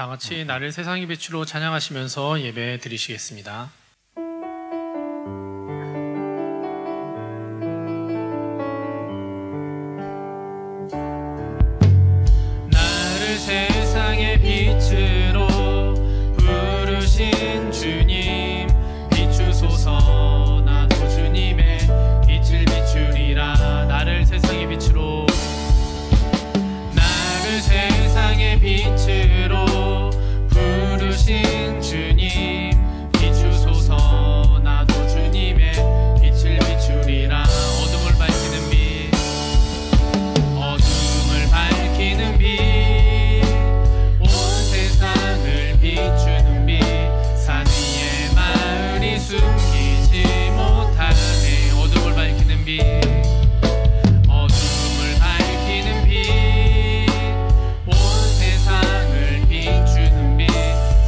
다 같이 나를 세상의 빛으로 찬양하시면서 예배 드리시겠습니다. 나를 세상의 빛으로 부르신 주님, 비추소서. 나도 주님의 빛을 비추리라. 나를 세상의 빛으로, 나를 세상의 빛으로 부르신 주님, 비추소서. 나도 주님의 빛을 비추리라. 어둠을 밝히는 빛, 어둠을 밝히는 빛, 온 세상을 비추는 빛, 산 위에 마을이 숨기지 못하네. 어둠을 밝히는 빛, 어둠을 밝히는 빛, 온 세상을 비추는 빛,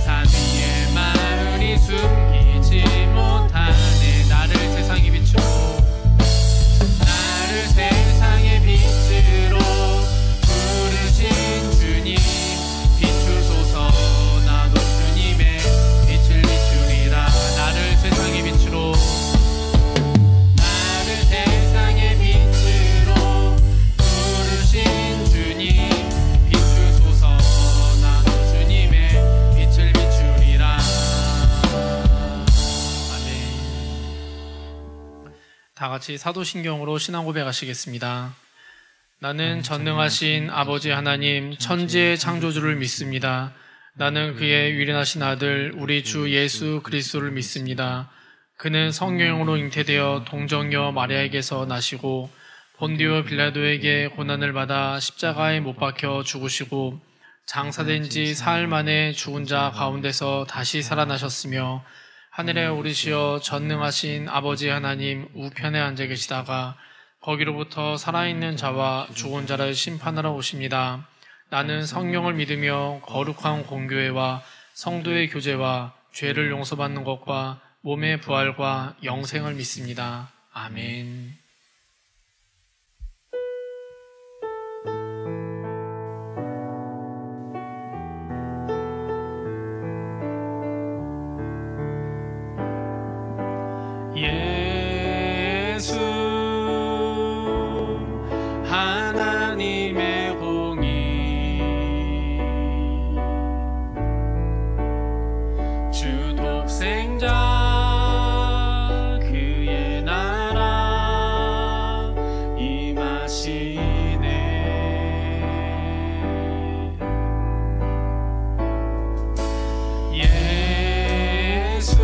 산 위에 마을이 숨기지 못하네. 나를 세상의 빛으로, 나를 세상의 빛으로 부르신 주님, 비추소서. 나도 주님의 빛을 비추리라. 나를 세상의 빛으로, 나를 세상의 빛으로 부르신 주님, 비추소서. 나도 주님의 빛을 비추리라. 아멘. 다 같이 사도신경으로 신앙 고백하시겠습니다. 나는 전능하신 아버지 하나님, 천지의 창조주를 믿습니다. 나는 그의 유일하신 아들 우리 주 예수 그리스도를 믿습니다. 그는 성령으로 잉태되어 동정녀 마리아에게서 나시고 본디오 빌라도에게 고난을 받아 십자가에 못 박혀 죽으시고 장사된 지 사흘 만에 죽은 자 가운데서 다시 살아나셨으며 하늘에 오르시어 전능하신 아버지 하나님 우편에 앉아 계시다가 거기로부터 살아있는 자와 죽은 자를 심판하러 오십니다. 나는 성령을 믿으며 거룩한 공교회와 성도의 교제와 죄를 용서받는 것과 몸의 부활과 영생을 믿습니다. 아멘. 예수 하나님의 공의, 주 독생자 그의 나라 임하시네. 예수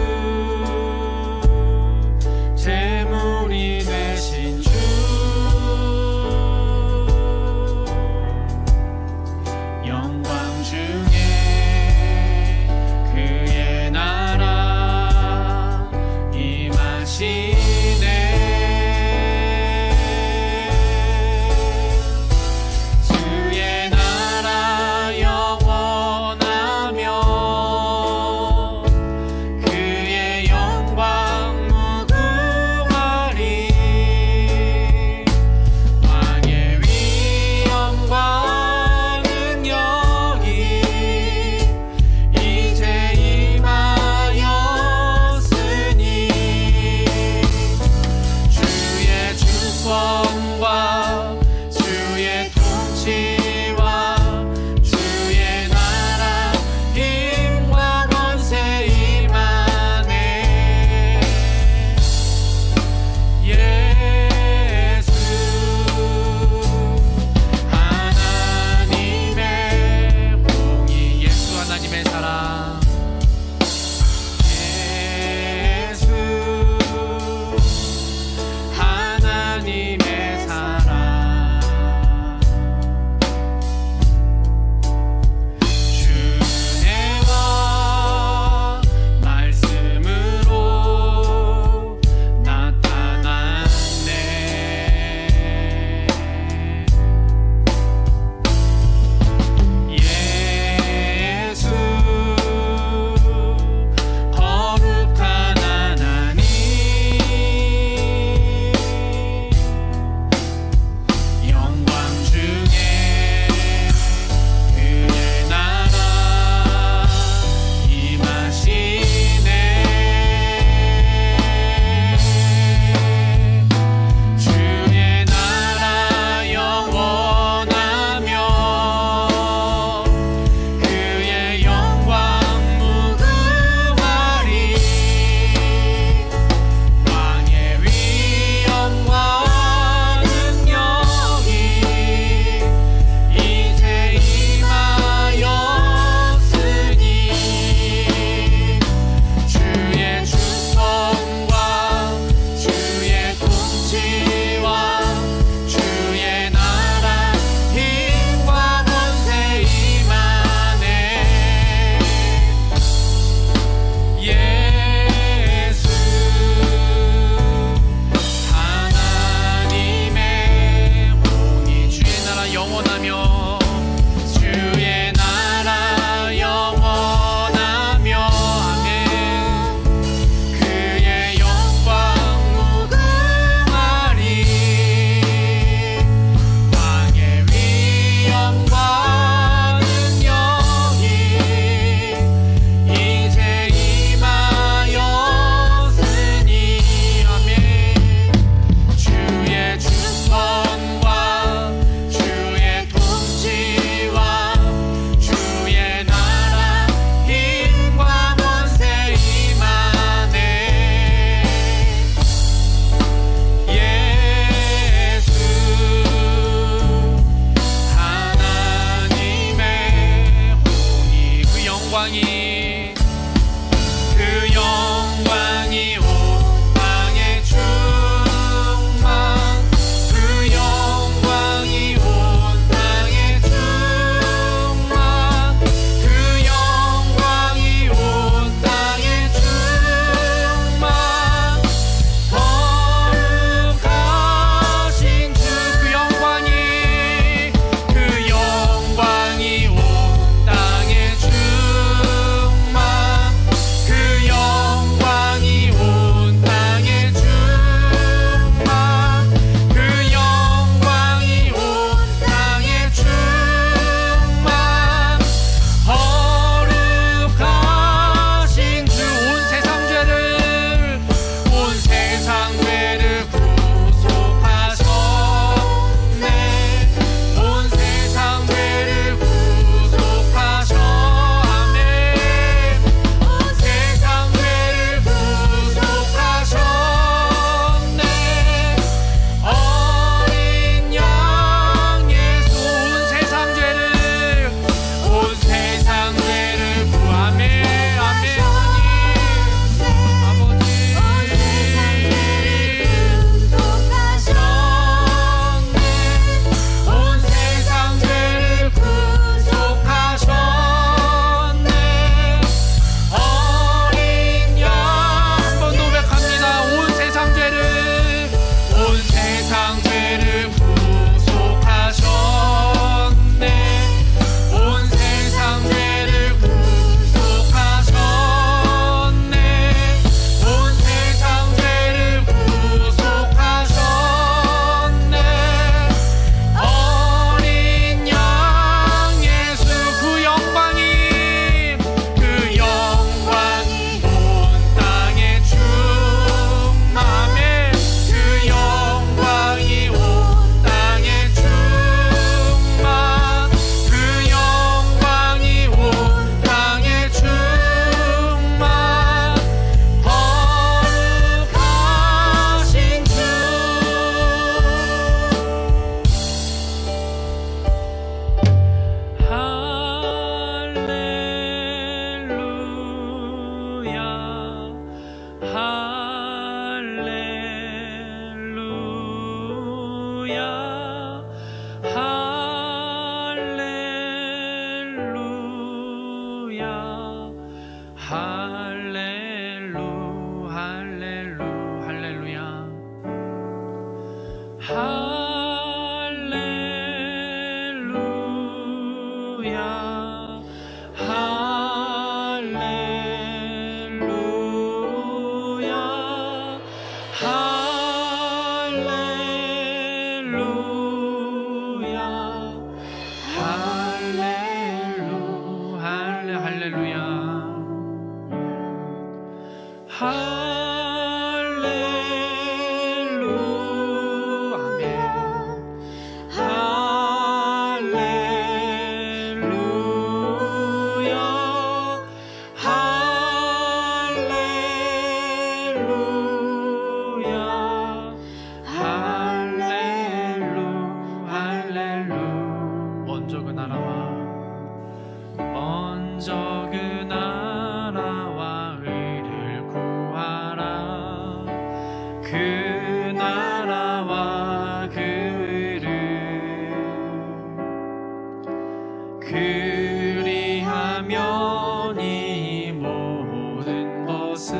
그리하면 이 모든 것을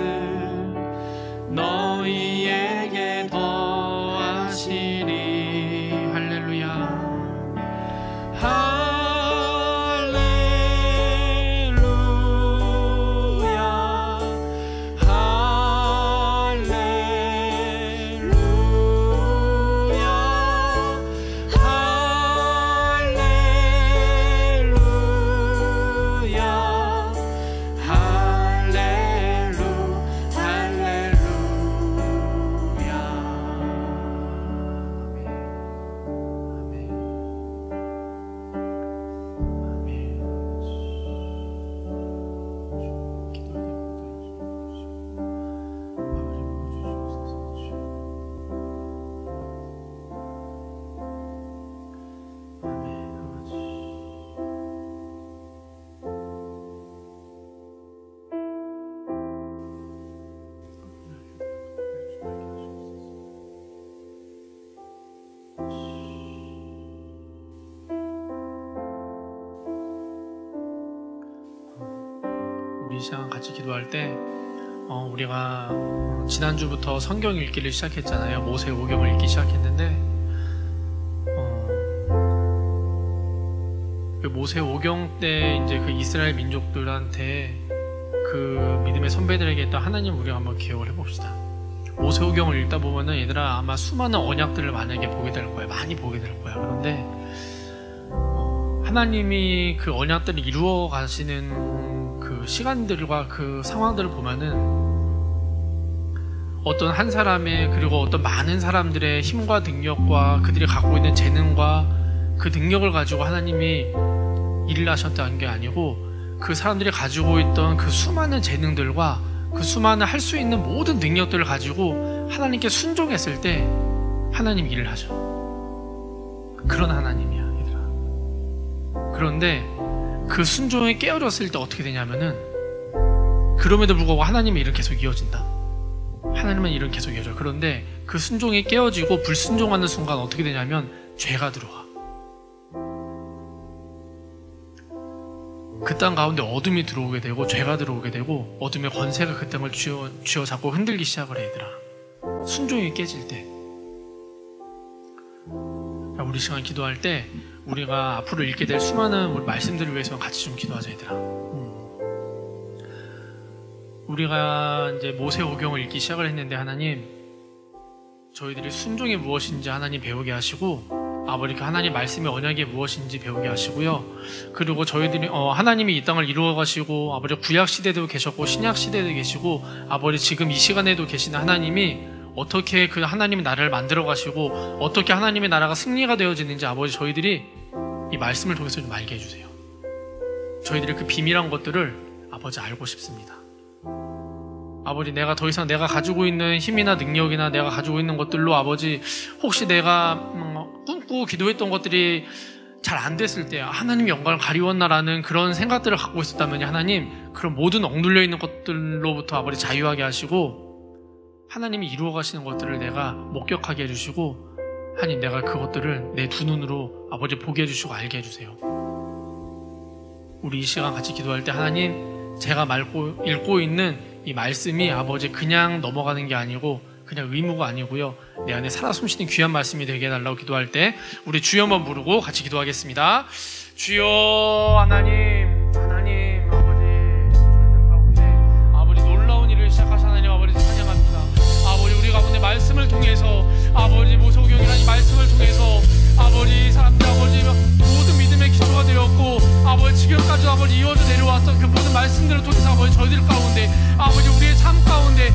너희에게 더하시리. 할렐루야. 우리 시간 같이 기도할 때 우리가 지난주부터 성경 읽기를 시작했잖아요. 모세오경을 읽기 시작했는데 그 모세오경 때 이제 그 이스라엘 민족들한테 그 믿음의 선배들에게 했던 하나님 우리가 한번 기억을 해봅시다. 모세오경을 읽다 보면은 얘들아 아마 수많은 언약들을 만약에 보게 될 거야. 많이 보게 될 거야. 그런데 하나님이 그 언약들을 이루어 가시는 그 시간들과 그 상황들을 보면은 어떤 한 사람의 그리고 어떤 많은 사람들의 힘과 능력과 그들이 갖고 있는 재능과 그 능력을 가지고 하나님이 일을 하셨다는 게 아니고 그 사람들이 가지고 있던 그 수많은 재능들과 그 수많은 할 수 있는 모든 능력들을 가지고 하나님께 순종했을 때 하나님 일을 하셔. 그런 하나님이야 얘들아. 그런데 그 순종에 깨어졌을 때 어떻게 되냐면은 그럼에도 불구하고 하나님의 일은 계속 이어진다. 하나님의 일은 계속 이어져. 그런데 그 순종이 깨어지고 불순종하는 순간 어떻게 되냐면 죄가 들어와. 그 땅 가운데 어둠이 들어오게 되고 죄가 들어오게 되고 어둠의 권세가 그 땅을 쥐어잡고 흔들기 시작을 해 얘들아. 순종이 깨질 때 우리 시간 기도할 때 우리가 앞으로 읽게 될 수많은 우리 말씀들을 위해서 같이 좀 기도하자 얘들아. 우리가 이제 모세오경을 읽기 시작을 했는데 하나님 저희들이 순종이 무엇인지 하나님 배우게 하시고 아버지 그 하나님 말씀의 언약이 무엇인지 배우게 하시고요. 그리고 저희들이 하나님이 이 땅을 이루어 가시고 아버지 구약 시대도 계셨고 신약 시대도 계시고 아버지 지금 이 시간에도 계시는 하나님이 어떻게 그 하나님의 나라를 만들어 가시고 어떻게 하나님의 나라가 승리가 되어지는지 아버지 저희들이 이 말씀을 통해서 좀 알게 해주세요. 저희들이 그 비밀한 것들을 아버지 알고 싶습니다. 아버지 내가 더 이상 내가 가지고 있는 힘이나 능력이나 내가 가지고 있는 것들로 아버지 혹시 내가 꿈꾸고 기도했던 것들이 잘 안 됐을 때 하나님의 영광을 가리웠나라는 그런 생각들을 갖고 있었다면 하나님 그런 모든 억눌려 있는 것들로부터 아버지 자유하게 하시고 하나님이 이루어 가시는 것들을 내가 목격하게 해주시고 하나님 내가 그것들을 내 두 눈으로 아버지 보게 해주시고 알게 해주세요. 우리 이 시간 같이 기도할 때 하나님 제가 읽고 있는 이 말씀이 아버지 그냥 넘어가는 게 아니고 그냥 의무가 아니고요. 내 안에 살아 숨쉬는 귀한 말씀이 되게 해달라고 기도할 때 우리 주여 한번 부르고 같이 기도하겠습니다. 주여 하나님 아버지 저희들 가운데 아버지 놀라운 일을 시작하신 하나님 아버지 찬양합니다. 아버지 우리 가운데 말씀을 통해서 아버지 모세오경이라는 이 말씀을 통해서 아버지 사람들 아버지 모든 믿음의 기초가 되었고 아버지 지금까지 아버지 이어져 내려왔던 그 모든 말씀들을 통해서 아버지 저희들 가운데 아버지 우리의 삶 가운데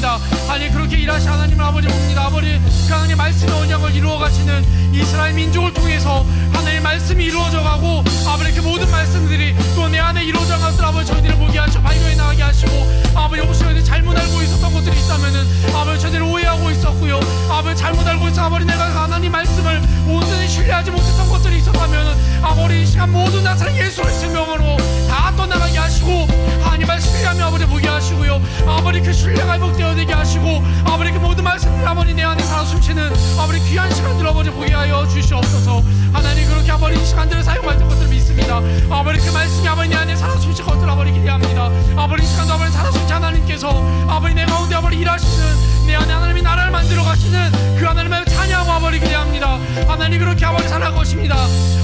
기대합니다. 아니 그렇게 일하신 하나님을 아버지 봅니다. 아버지 그 하나님 말씀의 언약을 이루어 가시는 이스라엘 민족을 통해서 하나님의 말씀이 이루어져 가고 아버지 그 모든 말씀들이 또 내 안에 이루어져 가서 아버지 저희들을 보게 하시고 발견해 나가게 하시고 아버지 혹시 저희들이 잘못 알고 있었던 것들이 있다면은 아버지 저희들을 오해하고 있었고요. 아버지 잘못 알고 있어 아버지 내가 하나님 말씀을 온전히 신뢰하지 못했던 것들이 있었다면은 아버지 이 시간 모든 나사렛 예수 그리스도의 명으로 다 떠나가게 하시고 하나님을 신뢰하며 아버지 보게 하시고요. 아버지 그 신뢰가 회복되어 되게 하시고 아버지 그 모든 말씀들 아버지 내 안에 살아 숨쉬는 아버지 귀한 시간들 아버지 보게 하여 주시옵소서. 하나님 그렇게 아버지 이 시간들을 사용할 것들을 믿습니다. 아버지 그 말씀이 아버지 내 안에 살아 숨쉬는 것들 아버지 기대합니다. 아버지 이 시간도 아버지 살아 숨쉬는 하나님께서 아버지 내 가운데 아버지 일하시는 내 안에 하나님이 나라를 만들어 가시는 그 하나님을 찬양하고 아버지 기대합니다. 하나님 그렇게 아버지 살아갈 것입니다.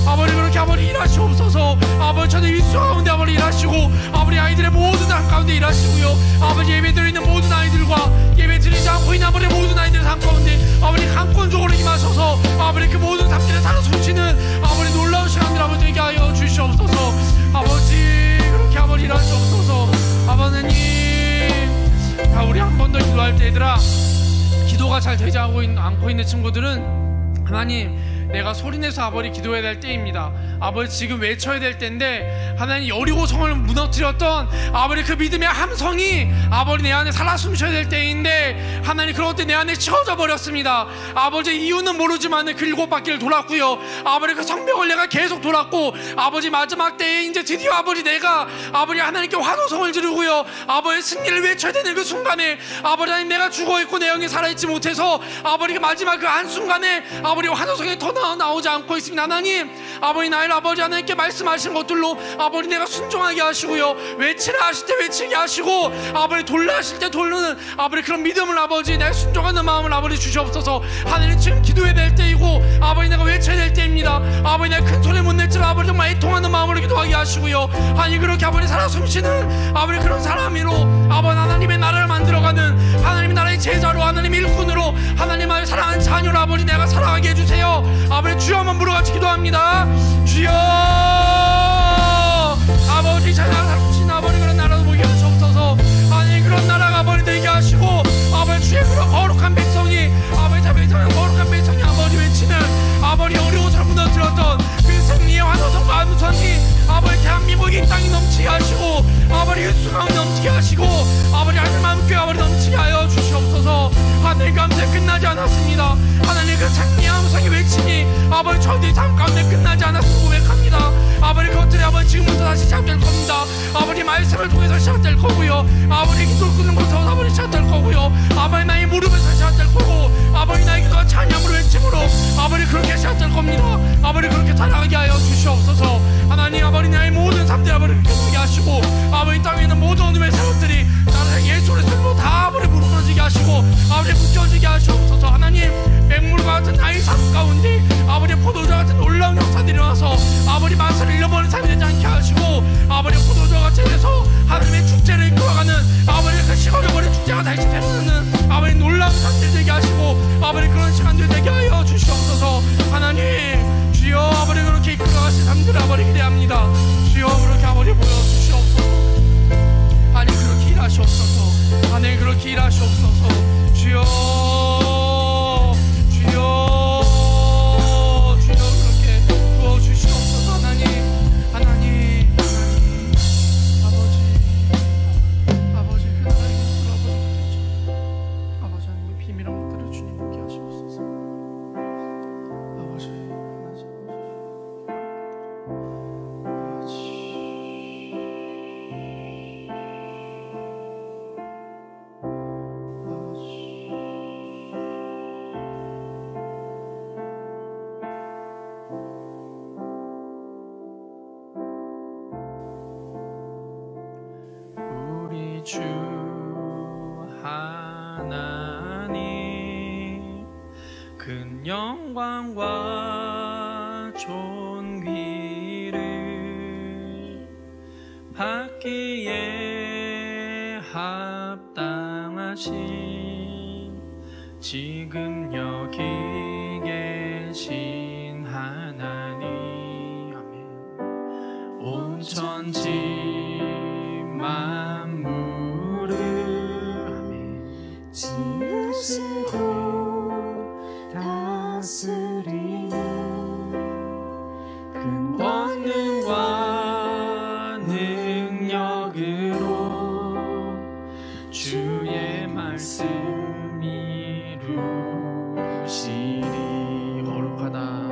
아버지 그렇게 아버지 일하시옵소서. 아버지 저들 일수 가운데 아버지 일하시고 아버지 아이들의 모든 삶 가운데 일하시고요. 아버지 예배 드리는 모든 아이들과 예배 드리지 않고 있는 아버지 모든 아이들의 삶 가운데 아버지 강권적으로 임하셔서 아버지 그 모든 삶들을 살아 숨쉬는 아버지 놀라운 시간들 아버지 되게 하여 주시옵소서. 아버지 그렇게 아버지 일하시옵소서. 아버님 우리 한 번 더 기도할 때 얘들아 기도가 잘 되지 않고 있는 친구들은 하나님 내가 소리내서 아버지 기도해야 될 때입니다. 아버지 지금 외쳐야 될 때인데 하나님 여리고성을 무너뜨렸던 아버지 그 믿음의 함성이 아버지 내 안에 살아 숨쉬어야 될 때인데 하나님 그런 것들이 내 안에 채워져 버렸습니다. 아버지 이유는 모르지만 그 7바퀴를 돌았고요. 아버지 그 성벽을 내가 계속 돌았고 아버지 마지막 때에 이제 드디어 아버지 내가 아버지 하나님께 환호성을 지르고요. 아버지 승리를 외쳐야 되는 그 순간에 아버지 하나님 내가 죽어있고 내 영이 살아있지 못해서 아버지 마지막 그 한순간에 아버지 환호성이 더 나오지 않고 있습니다. 하나님 아버지 나를 아버지 하나님께 말씀하신 것들로 아버지 내가 순종하게 하시고요. 외치라 하실 때 외치게 하시고 아버지 돌라 하실 때 돌르는 아버지 그런 믿음을 아버지 내가 순종하는 마음을 아버지 주시옵소서. 하나님 지금 기도해야 될 때이고 아버지 내가 외쳐야 될 때입니다. 아버지 내가 큰 소리 못 낼지라 아버지 정말 애통하는 마음으로 기도하게 하시고요. 아니 그렇게 아버지 살아 숨쉬는 아버지 그런 사람으로 아버지 하나님의 나라를 만들어가는 하나님의 나라의 제자로 하나님의 일꾼으로 하나님의 사랑하는 자녀로 아버지 내가 살아가게 해주세요. 아버지 주여 한번 물어같이 기도합니다. 주여 아버지 살아가신 아버지 그런 나라도 보게 하시옵소서. 아니 그런 나라가 아버지 되게 하시고 아버지 주의 그런 거룩한 백성이 아버지 자매자매 거룩한 백성이 아버지 외치는 아버지 어려운 삶을 무너뜨렸던 그 승리의 환호성과 함성이 아버지 대한민국 이 땅이 넘치게 하시고 아버지 일수강 넘치게 하시고 아버지 하늘 마음께 아버지 넘치게 하여 주시옵소서. 하나님 감사에 끝나지 않았습니다. 하나님 그 승리의 함성이 외치니 아버지 저희들의 삶 가운데 끝나지 않았음을 고백합니다. 아버지 그것들이 아버지 지금부터 다시 시작될 겁니다. 아버지 말씀을 통해서 시작될 거고요. 아버지 기도를 끊는 것부터 아버지 시작될 거고요. 아버지 나의 무릎에서 시작될 거고 아버지 나의 기도가 찬양으로 외침으로 아버지 그렇게 시작될 겁니다. 아버지 그렇게 살아가게 하여 주시옵소서. 하나님 아버지 나의 모든 삶들 아버지 그렇게 하게 하시고 아버지 땅에 있는 모든 어둠의 세력들이 나를 예수의 손으로 다 아버지 무너지게 하시고 아버지 묶여지게 하시옵소서. 하나님 맹물과 같은 나의 삶 가운데 아버지 포도주와 같은 놀라운 역사들이 일어나서 아버지 맛을 잃어버린 삶이 되지 않게 하시고 아버지 포도주와 같이 돼서 하나님의 축제를 이끌어가는 아버지 그 식어져버린 축제가 다시 되는 아버지 놀라운 삶들 되게 하시고 아버지 그런 시간들 되게 하여 주시옵소서. 하나님 주여 아버지 그렇게 이끌어가신 삶들 아버지 기대합니다. 주여 그렇게 아버지 보여주시옵소서. 하나님 그렇게 일하시옵소서. 하나님 그렇게 일하시옵소서. 주여 그렇게 부어주시옵소서. 하나님 아버지 그 나라의 것을 아버지 하나님의 비밀한 것들을 주님 보게 하시옵소서. 아버지 주 하나님 큰 영광과 존귀를 받기에 합당하신 지금 여기 계신 하나님 아멘. 온 천지 만물을 주의 말씀 이루시리. 거룩하다.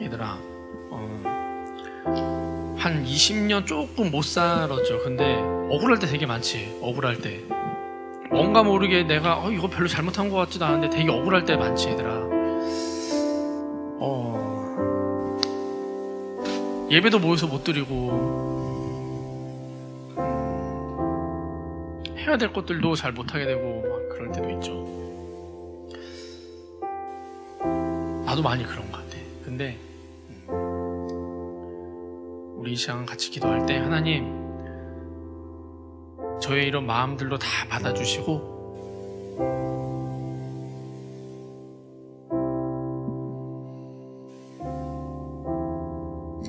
얘들아, 한 20년 조금 못 살았죠. 근데 억울할 때 되게 많지. 억울할 때 뭔가 모르게 내가 이거 별로 잘못한 것 같지도 않은데 되게 억울할 때 많지 얘들아. 예배도 모여서 못 드리고 해야 될 것들도 잘 못하게 되고 막 그럴 때도 있죠. 나도 많이 그런 것 같아. 근데 우리 이 시간 같이 기도할 때 하나님 저의 이런 마음들도 다 받아주시고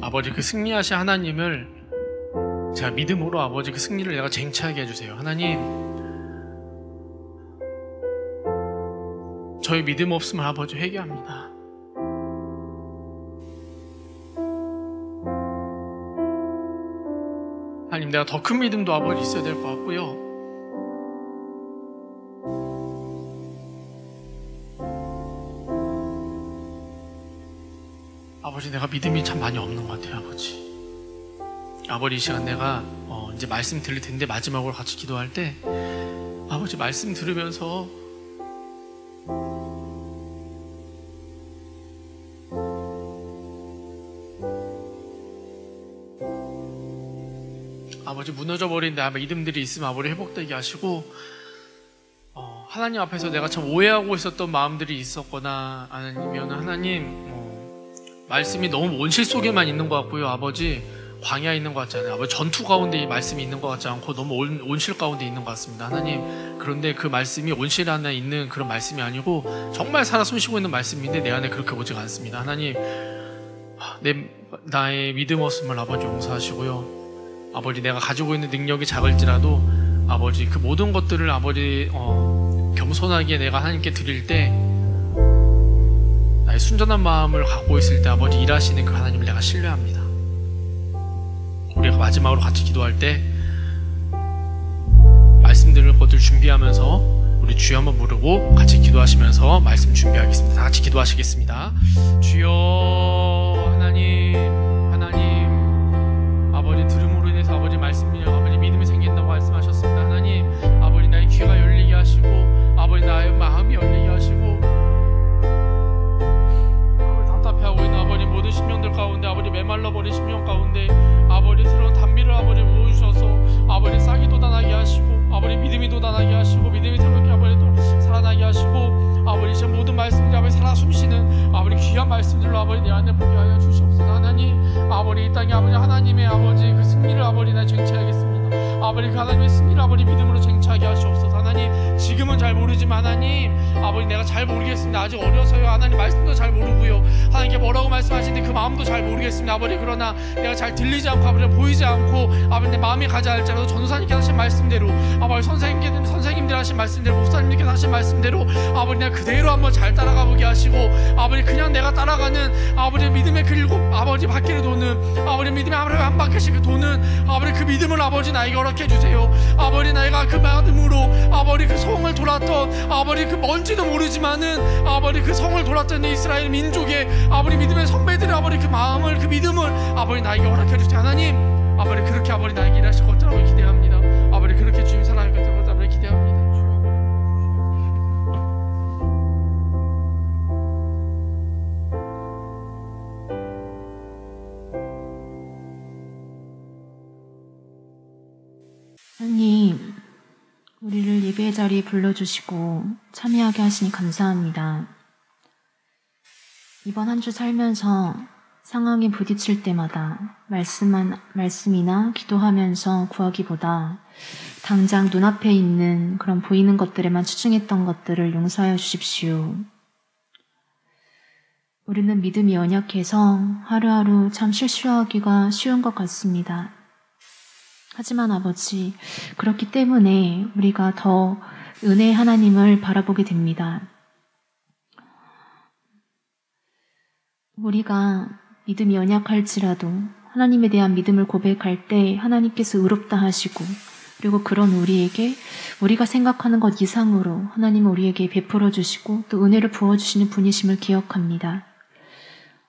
아버지 그 승리하신 하나님을 제가 믿음으로 아버지 그 승리를 내가 쟁취하게 해주세요. 하나님, 저희 믿음 없으면 아버지 회개합니다. 하나님, 내가 더 큰 믿음도 아버지 있어야 될 것 같고요. 아버지, 내가 믿음이 참 많이 없는 것 같아요. 아버지, 이 시간 내가 이제 말씀 들릴 텐데 마지막으로 같이 기도할 때 아버지 말씀 들으면서 아버지 무너져버린 내 믿음들이 있으면 아버지 회복되게 하시고, 하나님 앞에서 내가 참 오해하고 있었던 마음들이 있었거나 아니면 하나님 말씀이 너무 온실 속에만 있는 것 같고요. 아버지 광야에 있는 것 같지 않아요. 아버지 전투 가운데 이 말씀이 있는 것 같지 않고 너무 온실 가운데 있는 것 같습니다. 하나님, 그런데 그 말씀이 온실 안에 있는 그런 말씀이 아니고 정말 살아 숨쉬고 있는 말씀인데 내 안에 그렇게 오지가 않습니다. 하나님, 나의 믿음 없음을 아버지 용서하시고요. 아버지, 내가 가지고 있는 능력이 작을지라도 아버지 그 모든 것들을 아버지 겸손하게 내가 하나님께 드릴 때 나의 순전한 마음을 갖고 있을 때 아버지 일하시는 그 하나님을 내가 신뢰합니다. 우리가 마지막으로 같이 기도할 때 말씀 들을 것들 준비하면서 우리 주여 한번 부르고 같이 기도하시면서 말씀 준비하겠습니다. 다 같이 기도하시겠습니다. 주여, 하나님, 아버지 들음으로 인해서 아버지 말씀이 아버지 믿음이 생긴다고 말씀하셨습니다. 하나님, 아버지 나의 귀가 열리게 하시고 아버지 나의 마음이 열리게 하시고 아버지 답답해하고 있는 아버지 모든 심령들 가운데 아버지 메말라버린 심령 가운데 아버지 새로운 단비를 아버지 부어주셔서 아버지 싹이 돋아나게 하시고 아버지 믿음이 돋아나게 하시고 믿음이 새롭게 아버지 또 살아나게 하시고 아버지 제 모든 말씀들이 아버지 살아 숨쉬는 아버지 귀한 말씀들로 아버지 내 안에 보게 하여 주시옵소서. 하나님, 아버지 이 땅에 아버지 하나님의 아버지 그 승리를 아버지 나 쟁취하겠습니다. 아버지 그 하나님의 승리를 아버지 믿음으로 쟁취하게 하시옵소서. 하나님, 지금은 잘 모르지만 하나님 아버지 내가 잘 모르겠습니다. 아직 어려서요. 하나님 말씀도 잘 모르고요. 하나님께 뭐라고 말씀하시는데 그 마음도 잘 모르겠습니다. 아버지 그러나 내가 잘 들리지 않고 아버지 보이지 않고 아버지 내 마음이 가지 않을지라도 전도사님께서 하신 말씀대로 아버지 선생님들 하신 말씀대로 목사님께서 하신 말씀대로 아버지 내가 그대로 한번 잘 따라가 보게 하시고 아버지 그냥 내가 따라가는 아버지 믿음의 그 일곱 아버지 바퀴를 도는 아버지 믿음의 아버지 한 바퀴씩 도는 아버지 그 믿음을 아버지 나에게 허락해 주세요. 아버지 내가 그 마음으로 아버지 그 성을 돌았던 아버지 그 뭔지도 모르지만은 아버지 그 성을 돌았던 이스라엘 민족의 아버지 믿음의 선배들의 아버지 그 마음을 그 믿음을 아버지 나에게 허락해 주세요. 하나님, 아버지 그렇게 아버지 나에게 일하실 것을 아버지 기대합니다. 아버지 그렇게 주님 사랑할 것을 아버지 기대합니다. 하나님, 우리를 예배의 자리에 불러주시고 참여하게 하시니 감사합니다. 이번 한 주 살면서 상황에 부딪힐 때마다 말씀이나 기도하면서 구하기보다 당장 눈앞에 있는 그런 보이는 것들에만 치중했던 것들을 용서하여 주십시오. 우리는 믿음이 연약해서 하루하루 참 실수하기가 쉬운 것 같습니다. 하지만 아버지, 그렇기 때문에 우리가 더 은혜의 하나님을 바라보게 됩니다. 우리가 믿음이 연약할지라도 하나님에 대한 믿음을 고백할 때 하나님께서 의롭다 하시고 그리고 그런 우리에게 우리가 생각하는 것 이상으로 하나님은 우리에게 베풀어 주시고 또 은혜를 부어주시는 분이심을 기억합니다.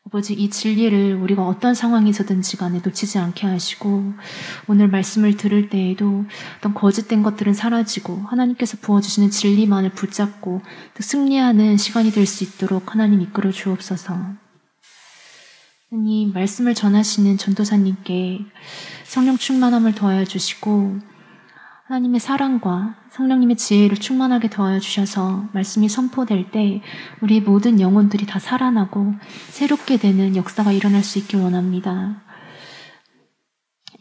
아버지, 이 진리를 우리가 어떤 상황에서든지 간에 놓치지 않게 하시고 오늘 말씀을 들을 때에도 어떤 거짓된 것들은 사라지고 하나님께서 부어주시는 진리만을 붙잡고 또 승리하는 시간이 될 수 있도록 하나님 이끌어 주옵소서. 하나님, 말씀을 전하시는 전도사님께 성령 충만함을 더하여 주시고 하나님의 사랑과 성령님의 지혜를 충만하게 더하여 주셔서 말씀이 선포될 때 우리 모든 영혼들이 다 살아나고 새롭게 되는 역사가 일어날 수 있길 원합니다.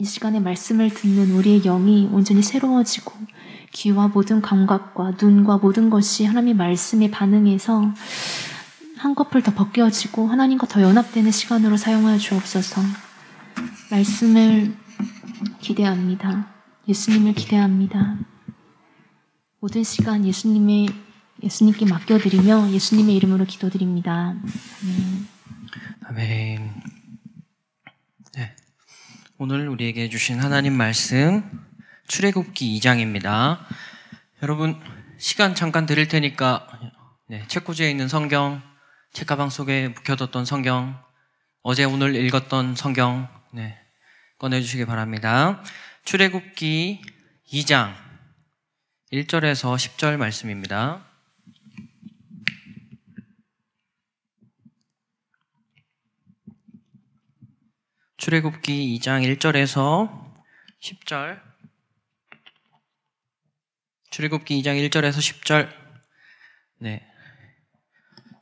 이 시간에 말씀을 듣는 우리의 영이 온전히 새로워지고 귀와 모든 감각과 눈과 모든 것이 하나님의 말씀에 반응해서 한꺼풀 더 벗겨지고 하나님과 더 연합되는 시간으로 사용하여 주옵소서. 말씀을 기대합니다. 예수님을 기대합니다. 모든 시간 예수님께 맡겨드리며 예수님의 이름으로 기도드립니다. 아멘. 아멘. 네. 오늘 우리에게 주신 하나님 말씀 출애굽기 2장입니다. 여러분 시간 잠깐 드릴 테니까 책꽂이에 있는 성경, 책가방 속에 묵혀뒀던 성경, 어제 오늘 읽었던 성경 꺼내주시기 바랍니다. 출애굽기 2장 1절에서 10절 말씀입니다. 출애굽기 2장 1절에서 10절. 출애굽기 2장 1절에서 10절.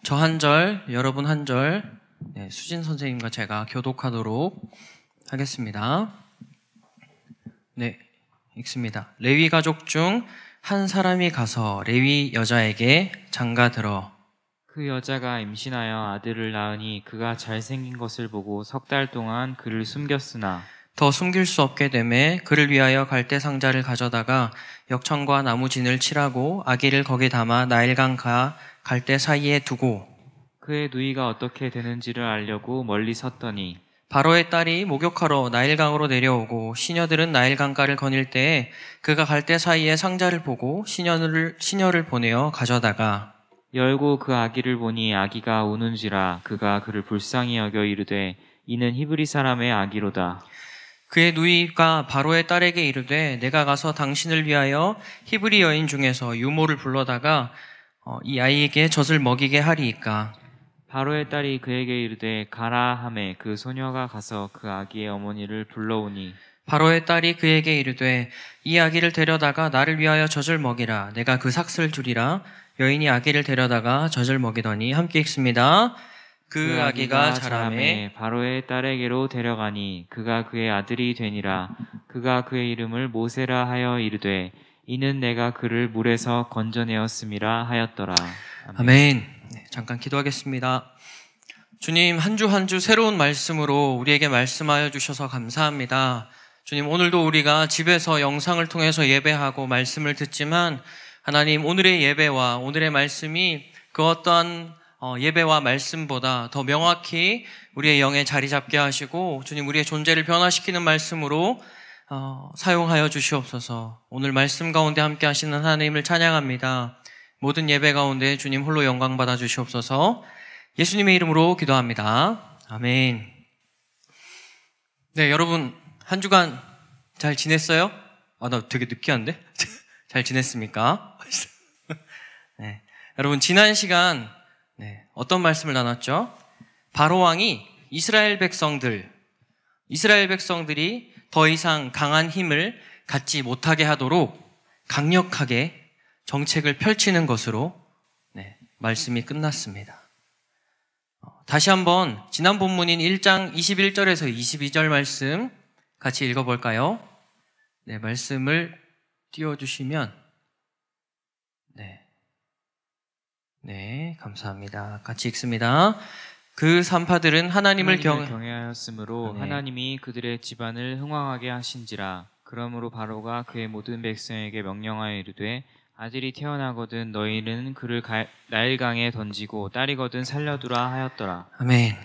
저 한 절, 여러분 한 절, 수진 선생님과 제가 교독하도록 하겠습니다. 읽습니다. 레위 가족 중 한 사람이 가서 레위 여자에게 장가들어 그 여자가 임신하여 아들을 낳으니 그가 잘생긴 것을 보고 3달 동안 그를 숨겼으나 더 숨길 수 없게 되매 그를 위하여 갈대 상자를 가져다가 역청과 나무진을 칠하고 아기를 거기 담아 나일강과 갈대 사이에 두고 그의 누이가 어떻게 되는지를 알려고 멀리 섰더니 바로의 딸이 목욕하러 나일강으로 내려오고 시녀들은 나일강가를 거닐 때에 그가 갈대 사이에 상자를 보고 시녀를 보내어 가져다가 열고 그 아기를 보니 아기가 우는지라 그가 그를 불쌍히 여겨 이르되 이는 히브리 사람의 아기로다. 그의 누이가 바로의 딸에게 이르되 내가 가서 당신을 위하여 히브리 여인 중에서 유모를 불러다가 이 아이에게 젖을 먹이게 하리이까. 바로의 딸이 그에게 이르되 가라 하매 그 소녀가 가서 그 아기의 어머니를 불러오니 바로의 딸이 그에게 이르되 이 아기를 데려다가 나를 위하여 젖을 먹이라. 내가 그 삭슬 주리라. 여인이 아기를 데려다가 젖을 먹이더니 함께 읽습니다. 그 아기가 자라매 바로의 딸에게로 데려가니 그가 그의 아들이 되니라. 그가 그의 이름을 모세라 하여 이르되 이는 내가 그를 물에서 건져내었음이라 하였더라. 아멘. 잠깐 기도하겠습니다. 주님, 한 주 한 주 새로운 말씀으로 우리에게 말씀하여 주셔서 감사합니다. 주님, 오늘도 우리가 집에서 영상을 통해서 예배하고 말씀을 듣지만 하나님, 오늘의 예배와 오늘의 말씀이 그 어떠한 예배와 말씀보다 더 명확히 우리의 영에 자리 잡게 하시고 주님, 우리의 존재를 변화시키는 말씀으로 사용하여 주시옵소서. 오늘 말씀 가운데 함께 하시는 하나님을 찬양합니다. 모든 예배 가운데 주님 홀로 영광 받아 주시옵소서. 예수님의 이름으로 기도합니다. 아멘. 여러분 한 주간 잘 지냈어요? 나 되게 느끼한데? 잘 지냈습니까? 여러분 지난 시간 어떤 말씀을 나눴죠? 바로 왕이 이스라엘 백성들이 더 이상 강한 힘을 갖지 못하게 하도록 강력하게 정책을 펼치는 것으로 말씀이 끝났습니다. 다시 한번 지난 본문인 1장 21절에서 22절 말씀 같이 읽어볼까요? 말씀을 띄워주시면 감사합니다. 같이 읽습니다. 그 산파들은 하나님을 경외하였으므로 하나님이 그들의 집안을 흥왕하게 하신지라. 그러므로 바로가 그의 모든 백성에게 명령하여 이르되 아들이 태어나거든 너희는 그를 나일강에 던지고 딸이거든 살려두라 하였더라. 아멘.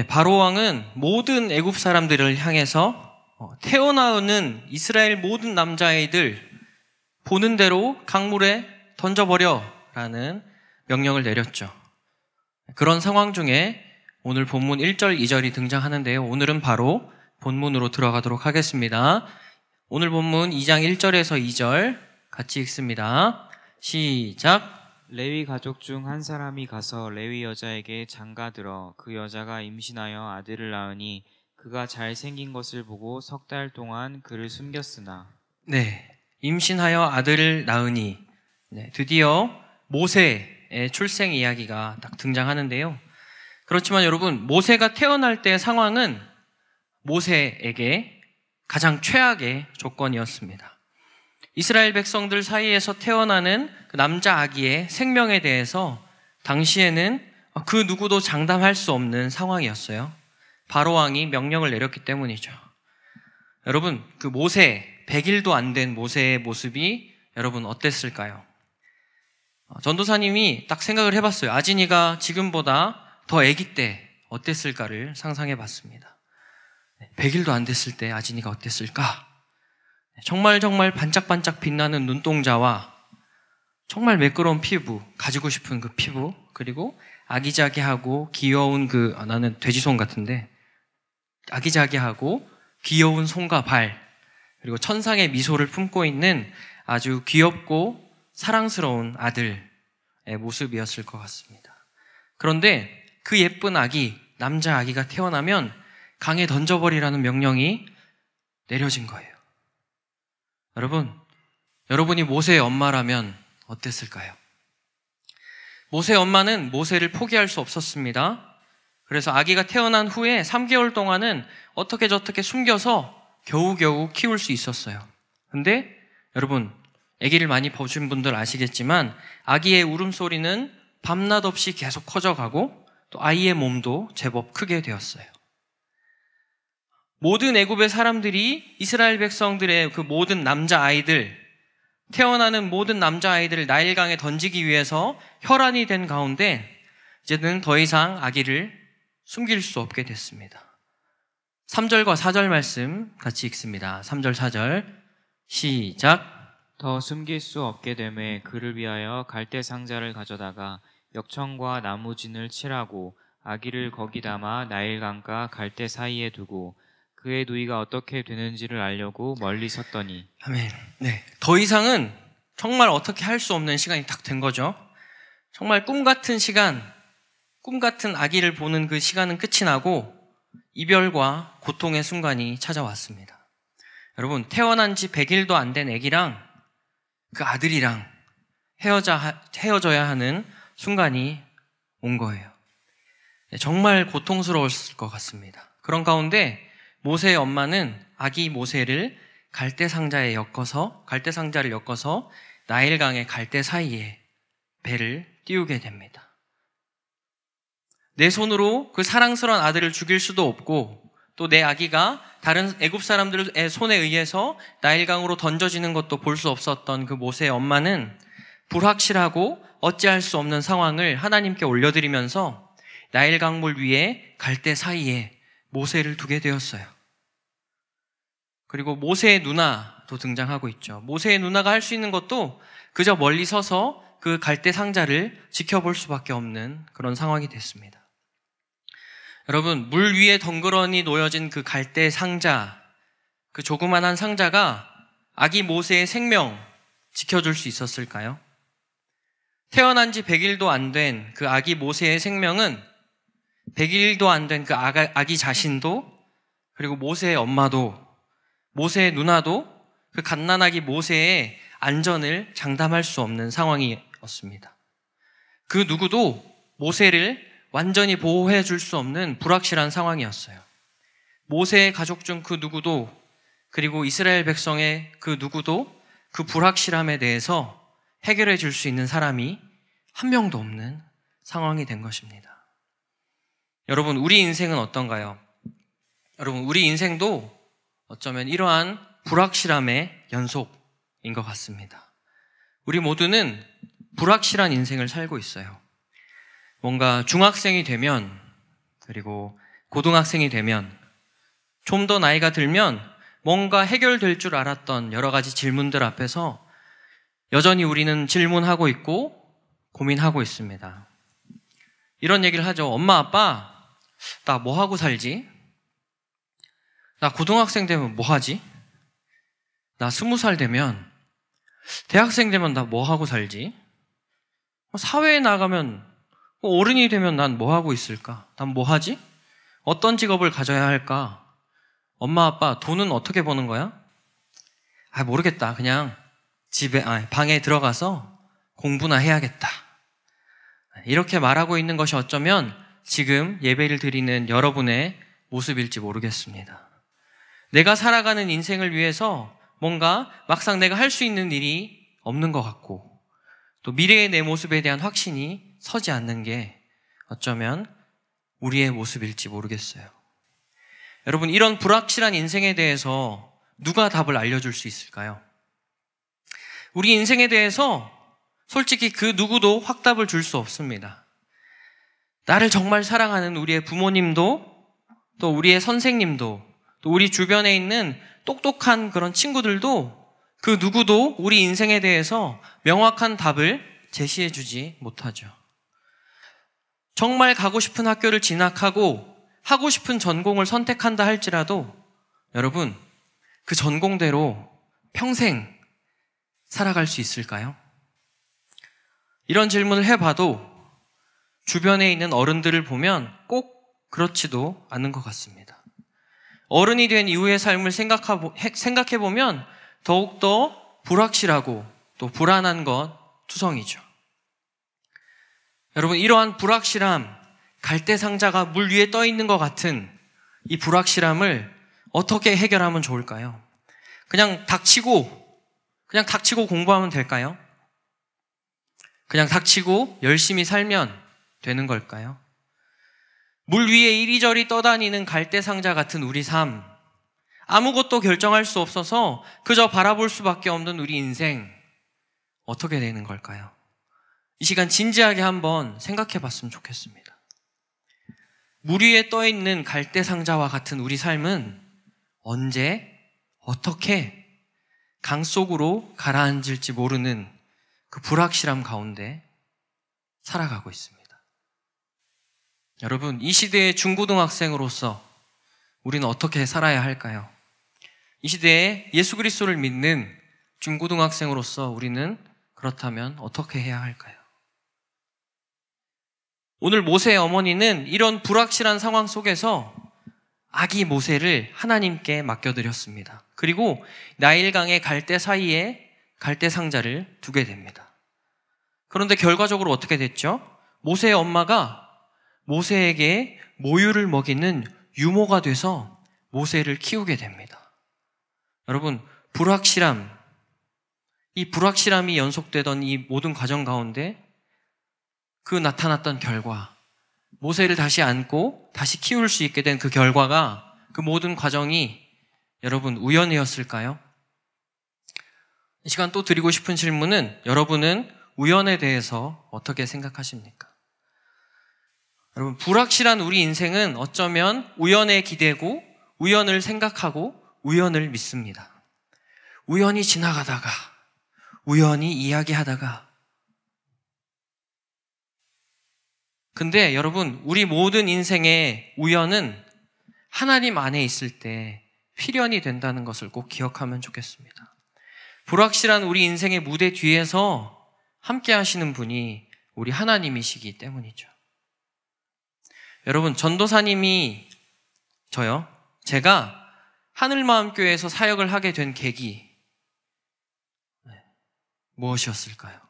바로 왕은 모든 애굽 사람들을 향해서 태어나는 이스라엘 모든 남자아이들 보는 대로 강물에 던져버려라는 명령을 내렸죠. 그런 상황 중에 오늘 본문 1절, 2절이 등장하는데요. 오늘은 바로 본문으로 들어가도록 하겠습니다. 오늘 본문 2장 1절에서 2절 같이 읽습니다. 시작. 레위 가족 중 한 사람이 가서 레위 여자에게 장가들어 그 여자가 임신하여 아들을 낳으니 그가 잘생긴 것을 보고 3달 동안 그를 숨겼으나 임신하여 아들을 낳으니 드디어 모세의 출생 이야기가 딱 등장하는데요. 그렇지만 여러분, 모세가 태어날 때의 상황은 모세에게 가장 최악의 조건이었습니다. 이스라엘 백성들 사이에서 태어나는 그 남자 아기의 생명에 대해서 당시에는 그 누구도 장담할 수 없는 상황이었어요. 바로 왕이 명령을 내렸기 때문이죠. 여러분, 그 모세, 100일도 안 된 모세의 모습이 여러분 어땠을까요? 전도사님이 딱 생각을 해봤어요. 아진이가 지금보다 더 아기 때 어땠을까를 상상해 봤습니다. 100일도 안 됐을 때 아진이가 어땠을까? 정말 반짝반짝 빛나는 눈동자와 정말 매끄러운 피부, 가지고 싶은 그 피부, 그리고 아기자기하고 귀여운 나는 돼지손 같은데, 아기자기하고 귀여운 손과 발, 그리고 천상의 미소를 품고 있는 아주 귀엽고 사랑스러운 아들의 모습이었을 것 같습니다. 그런데 그 예쁜 아기, 남자 아기가 태어나면 강에 던져버리라는 명령이 내려진 거예요. 여러분이 모세의 엄마라면 어땠을까요? 모세의 엄마는 모세를 포기할 수 없었습니다. 그래서 아기가 태어난 후에 3개월 동안은 어떻게 저떻게 숨겨서 겨우겨우 키울 수 있었어요. 근데 여러분, 아기를 많이 보신 분들 아시겠지만 아기의 울음소리는 밤낮 없이 계속 커져가고 또 아이의 몸도 제법 크게 되었어요. 모든 애굽의 사람들이 이스라엘 백성들의 그 모든 남자아이들, 태어나는 모든 남자아이들을 나일강에 던지기 위해서 혈안이 된 가운데 이제는 더 이상 아기를 숨길 수 없게 됐습니다. 3절과 4절 말씀 같이 읽습니다. 3절, 4절 시작. 더 숨길 수 없게 되매 그를 위하여 갈대 상자를 가져다가 역청과 나무진을 칠하고 아기를 거기 담아 나일강과 갈대 사이에 두고 그의 누이가 어떻게 되는지를 알려고 멀리 섰더니. 아멘. 네, 더 이상은 정말 어떻게 할 수 없는 시간이 딱 된 거죠. 정말 꿈 같은 시간, 꿈 같은 아기를 보는 그 시간은 끝이 나고 이별과 고통의 순간이 찾아왔습니다. 여러분, 태어난 지 100일도 안 된 아기랑 그 아들이랑 헤어져야 하는 순간이 온 거예요. 정말 고통스러웠을 것 같습니다. 그런 가운데 모세의 엄마는 아기 모세를 갈대 상자를 엮어서 나일강의 갈대 사이에 배를 띄우게 됩니다. 내 손으로 그 사랑스러운 아들을 죽일 수도 없고 또 내 아기가 다른 애굽 사람들의 손에 의해서 나일강으로 던져지는 것도 볼 수 없었던 그 모세의 엄마는 불확실하고 어찌할 수 없는 상황을 하나님께 올려드리면서 나일강물 위에 갈대 사이에 모세를 두게 되었어요. 그리고 모세의 누나도 등장하고 있죠. 모세의 누나가 할 수 있는 것도 그저 멀리 서서 그 갈대 상자를 지켜볼 수밖에 없는 그런 상황이 됐습니다. 여러분, 물 위에 덩그러니 놓여진 그 갈대 상자, 그 조그만한 상자가 아기 모세의 생명 지켜줄 수 있었을까요? 태어난 지 100일도 안 된 그 아기 모세의 생명은 100일도 안 된 그 아기 자신도, 그리고 모세의 엄마도, 모세의 누나도 그 갓난아기 모세의 안전을 장담할 수 없는 상황이었습니다. 그 누구도 모세를 완전히 보호해 줄 수 없는 불확실한 상황이었어요. 모세의 가족 중 그 누구도, 그리고 이스라엘 백성의 그 누구도 그 불확실함에 대해서 해결해 줄 수 있는 사람이 한 명도 없는 상황이 된 것입니다. 여러분, 우리 인생은 어떤가요? 여러분, 우리 인생도 어쩌면 이러한 불확실함의 연속인 것 같습니다. 우리 모두는 불확실한 인생을 살고 있어요. 뭔가 중학생이 되면, 그리고 고등학생이 되면, 좀 더 나이가 들면 뭔가 해결될 줄 알았던 여러 가지 질문들 앞에서 여전히 우리는 질문하고 있고 고민하고 있습니다. 이런 얘기를 하죠. 엄마, 아빠, 나 뭐 하고 살지? 나 고등학생 되면 뭐 하지? 나 20살 되면, 대학생 되면 나 뭐 하고 살지? 사회에 나가면, 어른이 되면 난 뭐 하고 있을까? 난 뭐 하지? 어떤 직업을 가져야 할까? 엄마, 아빠, 돈은 어떻게 버는 거야? 모르겠다. 그냥 방에 들어가서 공부나 해야겠다. 이렇게 말하고 있는 것이 어쩌면 지금 예배를 드리는 여러분의 모습일지 모르겠습니다. 내가 살아가는 인생을 위해서 뭔가 막상 내가 할 수 있는 일이 없는 것 같고, 또 미래의 내 모습에 대한 확신이 서지 않는 게 어쩌면 우리의 모습일지 모르겠어요. 여러분, 이런 불확실한 인생에 대해서 누가 답을 알려줄 수 있을까요? 우리 인생에 대해서 솔직히 그 누구도 확답을 줄 수 없습니다. 나를 정말 사랑하는 우리의 부모님도, 또 우리의 선생님도, 또 우리 주변에 있는 똑똑한 그런 친구들도 그 누구도 우리 인생에 대해서 명확한 답을 제시해 주지 못하죠. 정말 가고 싶은 학교를 진학하고 하고 싶은 전공을 선택한다 할지라도 여러분, 그 전공대로 평생 살아갈 수 있을까요? 이런 질문을 해봐도 주변에 있는 어른들을 보면 꼭 그렇지도 않은 것 같습니다. 어른이 된 이후의 삶을 생각해보면 더욱더 불확실하고 또 불안한 것 투성이죠. 여러분, 이러한 불확실함, 갈대상자가 물 위에 떠 있는 것 같은 이 불확실함을 어떻게 해결하면 좋을까요? 그냥 닥치고 공부하면 될까요? 그냥 닥치고 열심히 살면 되는 걸까요? 물 위에 이리저리 떠다니는 갈대상자 같은 우리 삶, 아무것도 결정할 수 없어서 그저 바라볼 수밖에 없는 우리 인생, 어떻게 되는 걸까요? 이 시간 진지하게 한번 생각해 봤으면 좋겠습니다. 물 위에 떠 있는 갈대상자와 같은 우리 삶은 언제, 어떻게 강 속으로 가라앉을지 모르는 그 불확실함 가운데 살아가고 있습니다. 여러분, 이 시대의 중고등학생으로서 우리는 어떻게 살아야 할까요? 이 시대에 예수 그리스도를 믿는 중고등학생으로서 우리는 그렇다면 어떻게 해야 할까요? 오늘 모세의 어머니는 이런 불확실한 상황 속에서 아기 모세를 하나님께 맡겨드렸습니다. 그리고 나일강의 갈대 사이에 갈대 상자를 두게 됩니다. 그런데 결과적으로 어떻게 됐죠? 모세의 엄마가 모세에게 모유를 먹이는 유모가 돼서 모세를 키우게 됩니다. 여러분, 이 불확실함이 연속되던 이 모든 과정 가운데 그 나타났던 결과, 모세를 다시 안고 다시 키울 수 있게 된 그 결과가, 그 모든 과정이 여러분 우연이었을까요? 이 시간 또 드리고 싶은 질문은, 여러분은 우연에 대해서 어떻게 생각하십니까? 여러분, 불확실한 우리 인생은 어쩌면 우연에 기대고 우연을 생각하고 우연을 믿습니다. 우연히 지나가다가, 우연히 이야기하다가. 근데 여러분, 우리 모든 인생의 우연은 하나님 안에 있을 때 필연이 된다는 것을 꼭 기억하면 좋겠습니다. 불확실한 우리 인생의 무대 뒤에서 함께 하시는 분이 우리 하나님이시기 때문이죠. 여러분, 전도사님이 제가 하늘마음교회에서 사역을 하게 된 계기, 무엇이었을까요?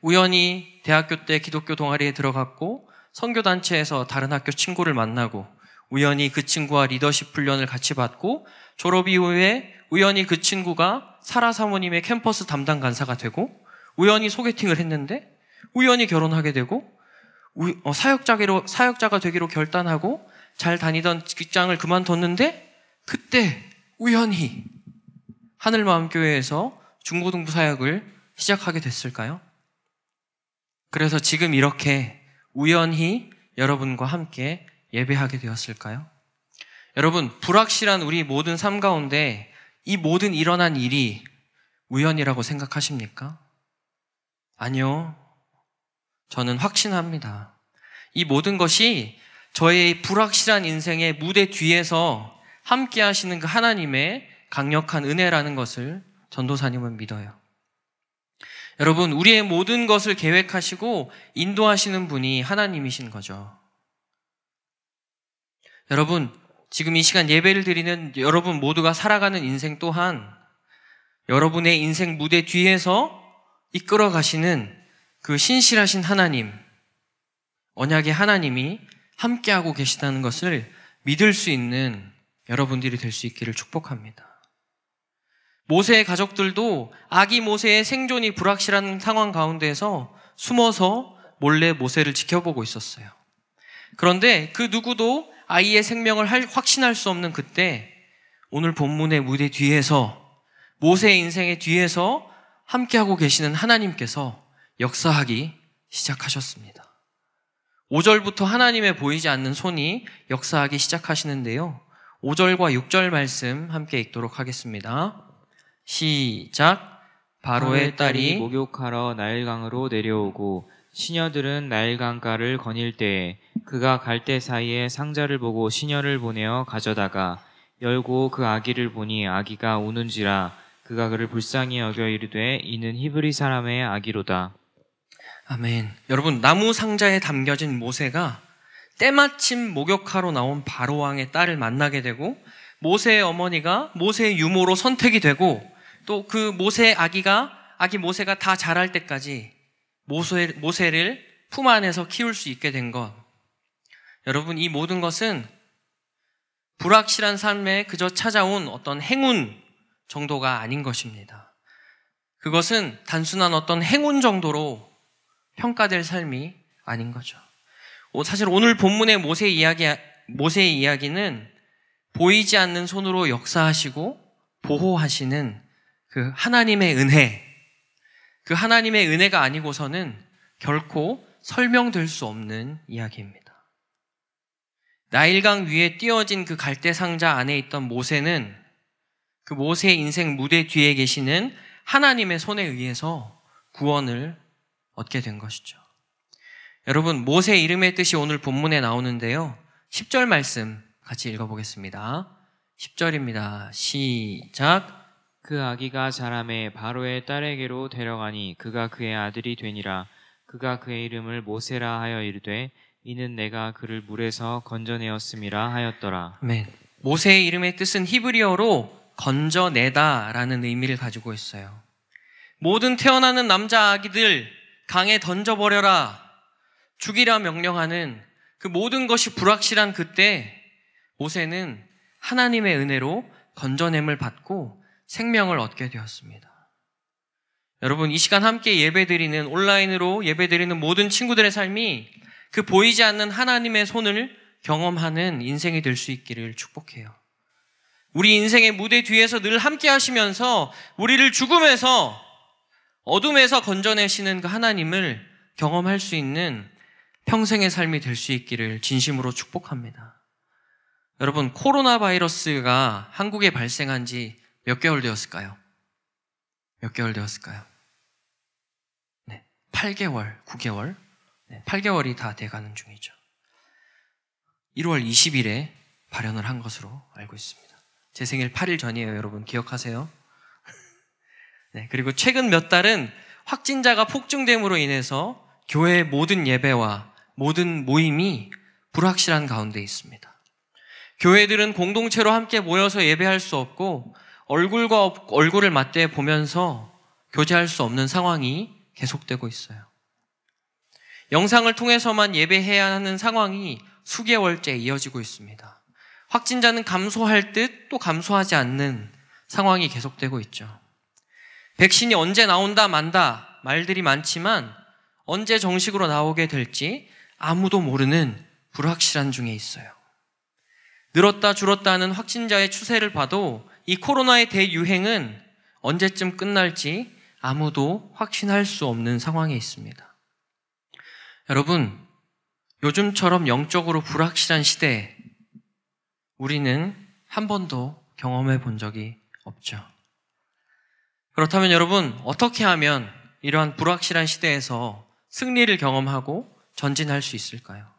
우연히 대학교 때 기독교 동아리에 들어갔고 선교단체에서 다른 학교 친구를 만나고 우연히 그 친구와 리더십 훈련을 같이 받고 졸업 이후에 우연히 그 친구가 사라 사모님의 캠퍼스 담당 간사가 되고 우연히 소개팅을 했는데 우연히 결혼하게 되고 사역자가 되기로 결단하고 잘 다니던 직장을 그만뒀는데 그때 우연히 하늘마음교회에서 중고등부 사역을 시작하게 됐을까요? 그래서 지금 이렇게 우연히 여러분과 함께 예배하게 되었을까요? 여러분, 불확실한 우리 모든 삶 가운데 이 모든 일어난 일이 우연이라고 생각하십니까? 아니요. 저는 확신합니다. 이 모든 것이 저의 불확실한 인생의 무대 뒤에서 함께 하시는 그 하나님의 강력한 은혜라는 것을 전도사님은 믿어요. 여러분, 우리의 모든 것을 계획하시고 인도하시는 분이 하나님이신 거죠. 여러분, 지금 이 시간 예배를 드리는 여러분 모두가 살아가는 인생 또한 여러분의 인생 무대 뒤에서 이끌어 가시는 그 신실하신 하나님, 언약의 하나님이 함께하고 계시다는 것을 믿을 수 있는 여러분들이 될 수 있기를 축복합니다. 모세의 가족들도 아기 모세의 생존이 불확실한 상황 가운데에서 숨어서 몰래 모세를 지켜보고 있었어요. 그런데 그 누구도 아이의 생명을 확신할 수 없는 그때 오늘 본문의 무대 뒤에서, 모세의 인생의 뒤에서 함께하고 계시는 하나님께서 역사하기 시작하셨습니다. 5절부터 하나님의 보이지 않는 손이 역사하기 시작하시는데요. 5절과 6절 말씀 함께 읽도록 하겠습니다. 시작. 바로의 딸이 목욕하러 나일강으로 내려오고 시녀들은 나일강가를 거닐 때에 그가 갈대 사이에 상자를 보고 시녀를 보내어 가져다가 열고 그 아기를 보니 아기가 우는지라 그가 그를 불쌍히 여겨 이르되 이는 히브리 사람의 아기로다. 아멘. 여러분, 나무 상자에 담겨진 모세가 때마침 목욕하러 나온 바로왕의 딸을 만나게 되고 모세의 어머니가 모세의 유모로 선택이 되고 또 그 모세의 아기 모세가 다 자랄 때까지 모세를 품 안에서 키울 수 있게 된 것. 여러분, 이 모든 것은 불확실한 삶에 그저 찾아온 어떤 행운 정도가 아닌 것입니다. 그것은 단순한 어떤 행운 정도로 평가될 삶이 아닌 거죠. 사실 오늘 본문의 모세의 이야기는 보이지 않는 손으로 역사하시고 보호하시는 그 하나님의 은혜, 그 하나님의 은혜가 아니고서는 결코 설명될 수 없는 이야기입니다. 나일강 위에 띄어진 그 갈대 상자 안에 있던 모세는 그 모세의 인생 무대 뒤에 계시는 하나님의 손에 의해서 구원을 얻게 된 것이죠. 여러분, 모세의 이름의 뜻이 오늘 본문에 나오는데요. 10절 말씀 같이 읽어보겠습니다. 10절입니다. 시작. 그 아기가 자라매 바로의 딸에게로 데려가니 그가 그의 아들이 되니라. 그가 그의 이름을 모세라 하여 이르되 이는 내가 그를 물에서 건져내었음이라 하였더라. 아멘. 모세의 이름의 뜻은 히브리어로 건져내다라는 의미를 가지고 있어요. 모든 태어나는 남자 아기들 강에 던져버려라, 죽이라 명령하는 그 모든 것이 불확실한 그때 모세는 하나님의 은혜로 건져냄을 받고 생명을 얻게 되었습니다. 여러분, 이 시간 함께 예배드리는, 온라인으로 예배드리는 모든 친구들의 삶이 그 보이지 않는 하나님의 손을 경험하는 인생이 될 수 있기를 축복해요. 우리 인생의 무대 뒤에서 늘 함께 하시면서 우리를 죽음에서, 어둠에서 건져내시는 그 하나님을 경험할 수 있는 평생의 삶이 될 수 있기를 진심으로 축복합니다. 여러분, 코로나 바이러스가 한국에 발생한 지 몇 개월 되었을까요? 몇 개월 되었을까요? 네, 8개월, 9개월? 네, 8개월이 다 돼가는 중이죠. 1월 20일에 발현을 한 것으로 알고 있습니다. 제 생일 8일 전이에요, 여러분. 기억하세요? 네, 그리고 최근 몇 달은 확진자가 폭증됨으로 인해서 교회의 모든 예배와 모든 모임이 불확실한 가운데 있습니다. 교회들은 공동체로 함께 모여서 예배할 수 없고 얼굴과 얼굴을 맞대 보면서 교제할 수 없는 상황이 계속되고 있어요. 영상을 통해서만 예배해야 하는 상황이 수개월째 이어지고 있습니다. 확진자는 감소할 듯 또 감소하지 않는 상황이 계속되고 있죠. 백신이 언제 나온다 만다 말들이 많지만 언제 정식으로 나오게 될지 아무도 모르는 불확실한 중에 있어요. 늘었다 줄었다 하는 확진자의 추세를 봐도 이 코로나의 대유행은 언제쯤 끝날지 아무도 확신할 수 없는 상황에 있습니다. 여러분, 요즘처럼 영적으로 불확실한 시대에 우리는 한 번도 경험해 본 적이 없죠. 그렇다면 여러분, 어떻게 하면 이러한 불확실한 시대에서 승리를 경험하고 전진할 수 있을까요?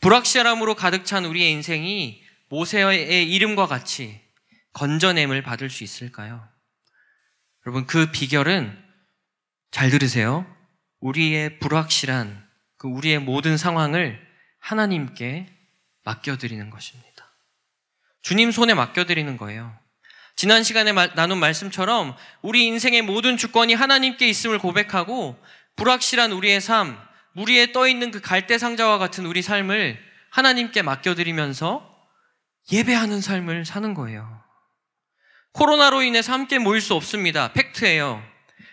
불확실함으로 가득 찬 우리의 인생이 모세의 이름과 같이 건져냄을 받을 수 있을까요? 여러분, 그 비결은 잘 들으세요. 우리의 불확실한 우리의 모든 상황을 하나님께 맡겨드리는 것입니다. 주님 손에 맡겨드리는 거예요. 지난 시간에 나눈 말씀처럼 우리 인생의 모든 주권이 하나님께 있음을 고백하고 불확실한 우리의 삶, 물 위에 떠있는 그 갈대 상자와 같은 우리 삶을 하나님께 맡겨드리면서 예배하는 삶을 사는 거예요. 코로나로 인해서 함께 모일 수 없습니다. 팩트예요.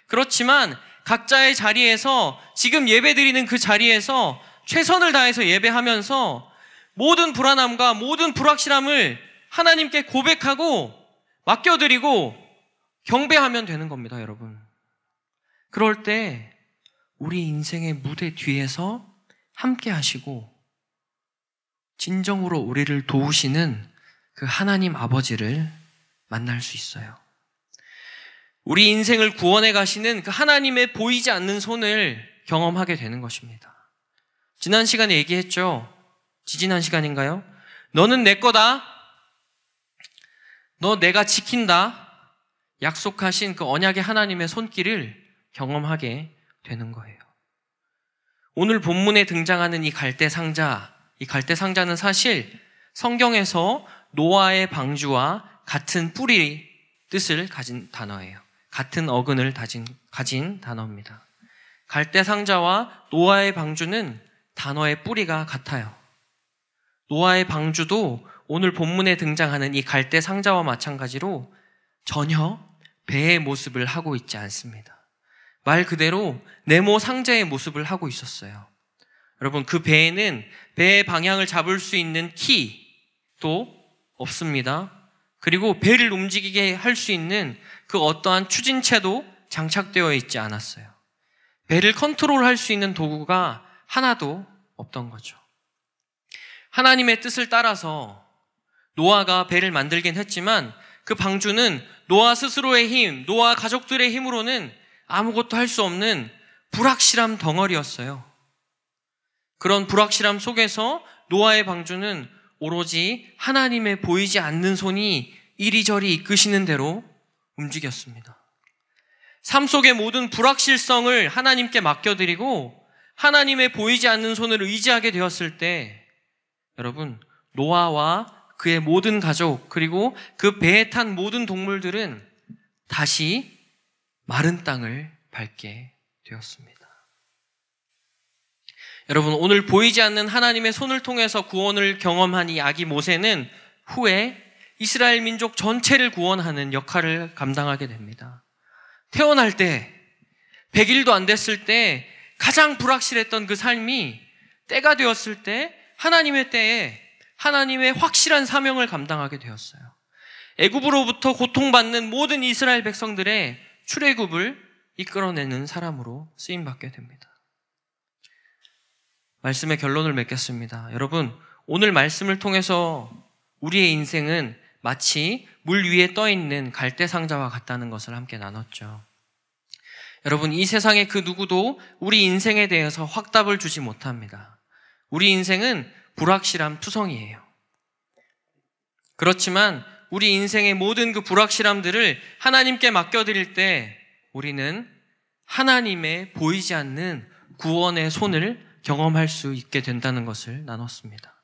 그렇지만 각자의 자리에서 지금 예배드리는 그 자리에서 최선을 다해서 예배하면서 모든 불안함과 모든 불확실함을 하나님께 고백하고 맡겨드리고 경배하면 되는 겁니다, 여러분. 그럴 때 우리 인생의 무대 뒤에서 함께 하시고 진정으로 우리를 도우시는 그 하나님 아버지를 만날 수 있어요. 우리 인생을 구원해 가시는 그 하나님의 보이지 않는 손을 경험하게 되는 것입니다. 지난 시간에 얘기했죠. 지지난 시간인가요? 너는 내 거다. 너 내가 지킨다. 약속하신 그 언약의 하나님의 손길을 경험하게 되는 거예요. 오늘 본문에 등장하는 이 갈대 상자, 이 갈대 상자는 사실 성경에서 노아의 방주와 같은 뿌리 뜻을 가진 단어예요. 같은 어근을 가진 단어입니다. 갈대 상자와 노아의 방주는 단어의 뿌리가 같아요. 노아의 방주도 오늘 본문에 등장하는 이 갈대 상자와 마찬가지로 전혀 배의 모습을 하고 있지 않습니다. 말 그대로 네모 상자의 모습을 하고 있었어요. 여러분, 그 배에는 배의 방향을 잡을 수 있는 키도 없습니다. 그리고 배를 움직이게 할 수 있는 그 어떠한 추진체도 장착되어 있지 않았어요. 배를 컨트롤할 수 있는 도구가 하나도 없던 거죠. 하나님의 뜻을 따라서 노아가 배를 만들긴 했지만 그 방주는 노아 스스로의 힘, 노아 가족들의 힘으로는 아무것도 할 수 없는 불확실함 덩어리였어요. 그런 불확실함 속에서 노아의 방주는 오로지 하나님의 보이지 않는 손이 이리저리 이끄시는 대로 움직였습니다. 삶 속의 모든 불확실성을 하나님께 맡겨드리고 하나님의 보이지 않는 손을 의지하게 되었을 때 여러분, 노아와 그의 모든 가족 그리고 그 배에 탄 모든 동물들은 다시 마른 땅을 밟게 되었습니다. 여러분, 오늘 보이지 않는 하나님의 손을 통해서 구원을 경험한 이 아기 모세는 후에 이스라엘 민족 전체를 구원하는 역할을 감당하게 됩니다. 태어날 때 100일도 안 됐을 때 가장 불확실했던 그 삶이 때가 되었을 때 하나님의 때에 하나님의 확실한 사명을 감당하게 되었어요. 애굽으로부터 고통받는 모든 이스라엘 백성들의 출애굽을 이끌어내는 사람으로 쓰임받게 됩니다. 말씀의 결론을 맺겠습니다. 여러분, 오늘 말씀을 통해서 우리의 인생은 마치 물 위에 떠있는 갈대 상자와 같다는 것을 함께 나눴죠. 여러분, 이 세상의 그 누구도 우리 인생에 대해서 확답을 주지 못합니다. 우리 인생은 불확실함 투성이에요. 그렇지만 우리 인생의 모든 그 불확실함들을 하나님께 맡겨드릴 때 우리는 하나님의 보이지 않는 구원의 손을 경험할 수 있게 된다는 것을 나눴습니다.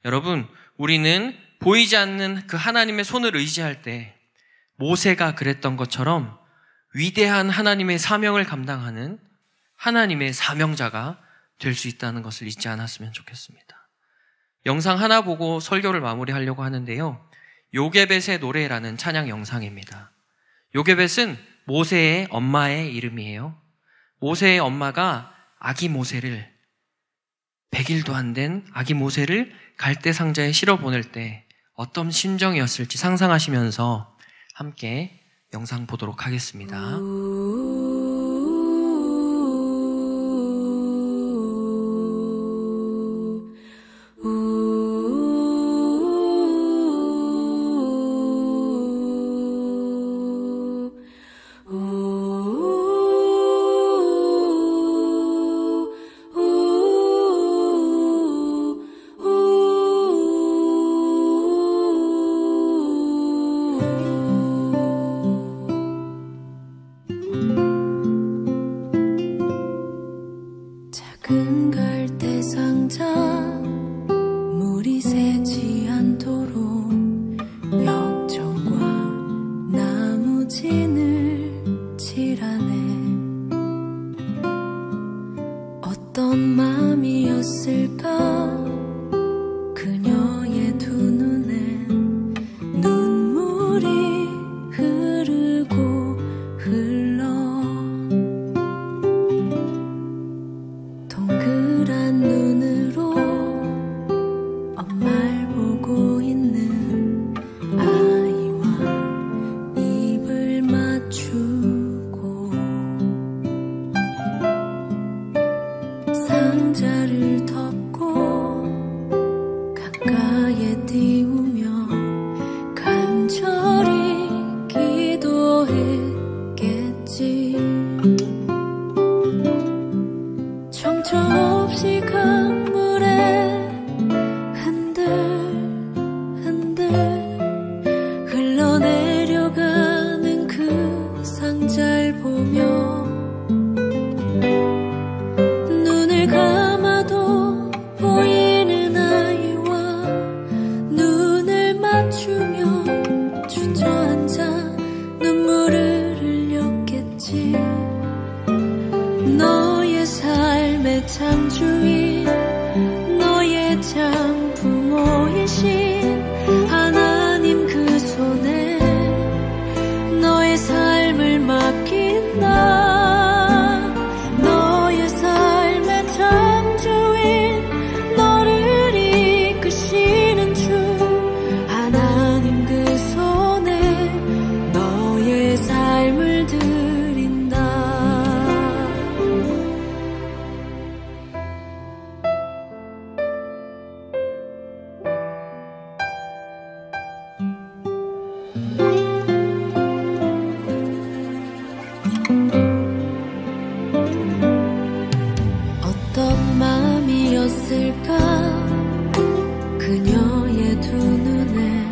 여러분, 우리는 보이지 않는 그 하나님의 손을 의지할 때 모세가 그랬던 것처럼 위대한 하나님의 사명을 감당하는 하나님의 사명자가 될 수 있다는 것을 잊지 않았으면 좋겠습니다. 영상 하나 보고 설교를 마무리하려고 하는데요. 요게벳의 노래라는 찬양 영상입니다. 요게벳은 모세의 엄마의 이름이에요. 모세의 엄마가 아기 모세를 100일도 안 된 아기 모세를 갈대 상자에 실어 보낼 때 어떤 심정이었을지 상상하시면서 함께 영상 보도록 하겠습니다. 작은 갈대 상자 물이 새지 않도록 역청과 나무진을 칠하네. 어떤 마음이었을까 그녀의 두 눈엔 눈물이 흐르고 흘러 상자를 보며 눈을 감아도 보이는 아이와 눈을 맞추며 주저앉아 눈물을 흘렸겠지. 너의 삶의 창조인 너의 참 부모이신 하나님 그 손에 너의 삶을 맡긴다. 너의 삶의 창조인 너를 이끄시는 주 하나님 그 손에 너의 삶을 드린다. 어떤 마음이었을까 그녀의 두 눈에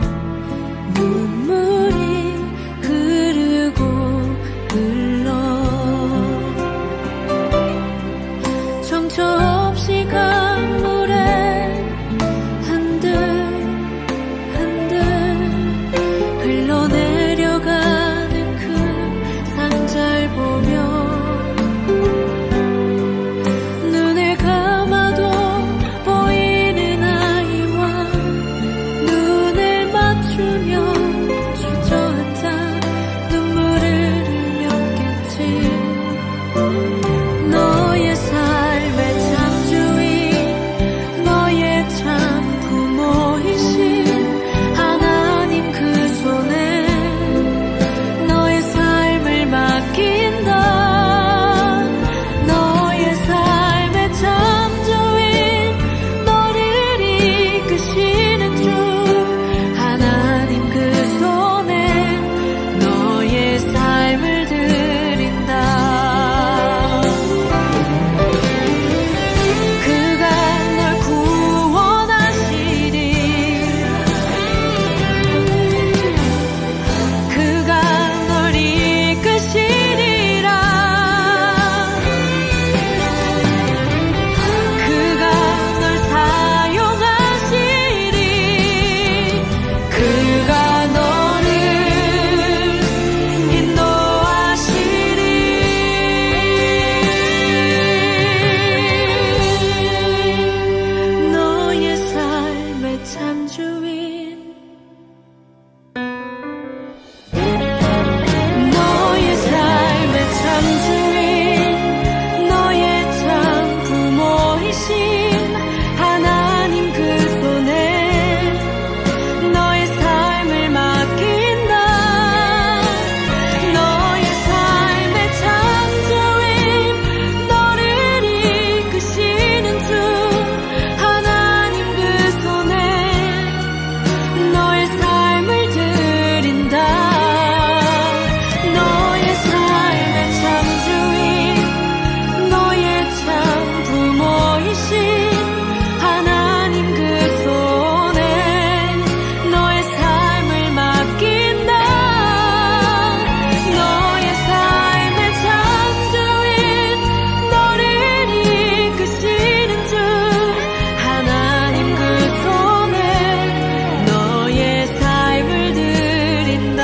눈물이 흐르고 흘러 정처 없이 강물에 한들 흘러내려가는 그 상자를 보며 눈을 감아도 보이는 아이와 눈을 맞추며 주저앉아 눈물을 흘렸겠지. 너의 삶의 창조인 너의 참 부모이신 하나님 그 손에 너의 삶을 맡긴다. 너의 삶의 창조인 너를 이끄시는 주 하나님 그 손에 너의 삶을 드린다. 그가 널 구원하시리. 그가 널 이끄시리라. 그가 널 사용하시리. 그가 너를 인도하시리. 너의 삶의 창조인 너의 삶의 창조인 너의 참 부모이신 하나님 그 손에 너의 삶을 맡긴다. 너의 삶의 창조인 너를 이끄시는 주 하나님 그 손에 너의 삶을 드린다. 너의 삶의 창조인 너의 참 부모이신 하나님 그 손에 너의 삶을 맡긴다. 너의 삶의 창조인 너를 이끄시는 주 하나님 그 손에 너의 삶을 드린다.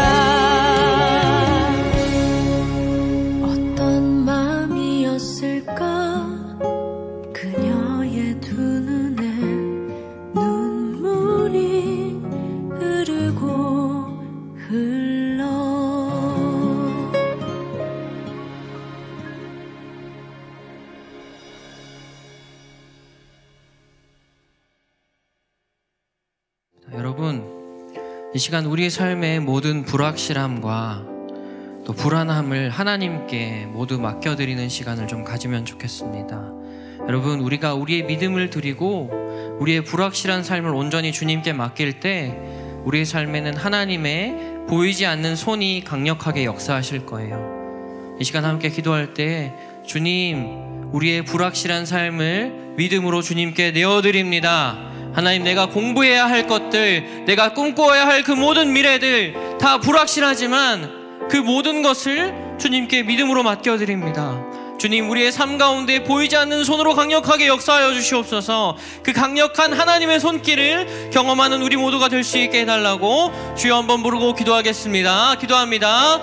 어떤 마음이었을까 그녀의 두 눈에 눈물이 흐르고 흘러 여러분, 이 시간 우리의 삶의 모든 불확실함과 또 불안함을 하나님께 모두 맡겨드리는 시간을 좀 가지면 좋겠습니다. 여러분, 우리가 우리의 믿음을 드리고 우리의 불확실한 삶을 온전히 주님께 맡길 때 우리의 삶에는 하나님의 보이지 않는 손이 강력하게 역사하실 거예요. 이 시간 함께 기도할 때 주님, 우리의 불확실한 삶을 믿음으로 주님께 내어드립니다. 하나님, 내가 공부해야 할 것들, 내가 꿈꿔야 할 그 모든 미래들 다 불확실하지만 그 모든 것을 주님께 믿음으로 맡겨드립니다. 주님, 우리의 삶 가운데 보이지 않는 손으로 강력하게 역사하여 주시옵소서. 그 강력한 하나님의 손길을 경험하는 우리 모두가 될 수 있게 해달라고 주여 한번 부르고 기도하겠습니다. 기도합니다.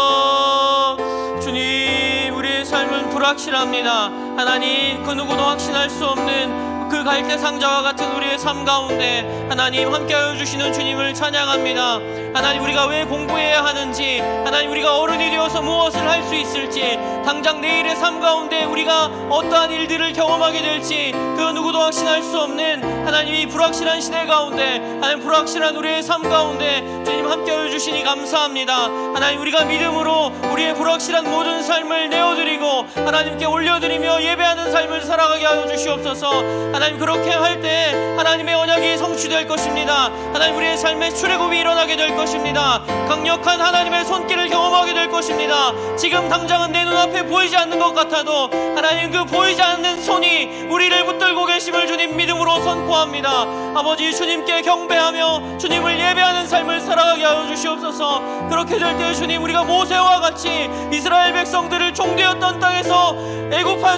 주여, 주님, 우리의 삶은 불확실합니다. 하나님, 그 누구도 확신할 수 없는 그 갈대 상자와 같은 우리의 삶 가운데 하나님 함께하여 주시는 주님을 찬양합니다. 하나님, 우리가 왜 공부해야 하는지, 하나님, 우리가 어른이 되어서 무엇을 할 수 있을지, 당장 내일의 삶 가운데 우리가 어떠한 일들을 경험하게 될지 그 누구도 확신할 수 없는 하나님, 이 불확실한 시대 가운데, 하나님, 불확실한 우리의 삶 가운데 주님 함께하여 주시니 감사합니다. 하나님, 우리가 믿음으로 우리의 불확실한 모든 삶을 내어드리고 하나님께 올려드리며 예배하는 삶을 살아가게 하여 주시옵소서. 하나님, 그렇게 할 때 하나님의 언약이 성취될 것입니다. 하나님, 우리의 삶에 출애굽이 일어나게 될 것입니다. 강력한 하나님의 손길을 경험하게 될 것입니다. 지금 당장은 내 눈앞에 보이지 않는 것 같아도 하나님, 그 보이지 않는 손이 우리를 붙들고 계심을 주님 믿음으로 선포합니다. 아버지, 주님께 경배하며 주님을 예배하는 삶을 살아가게 하여 주시옵소서. 그렇게 될 때 주님, 우리가 모세와 같이 이스라엘 백성들을 종되었던 땅에서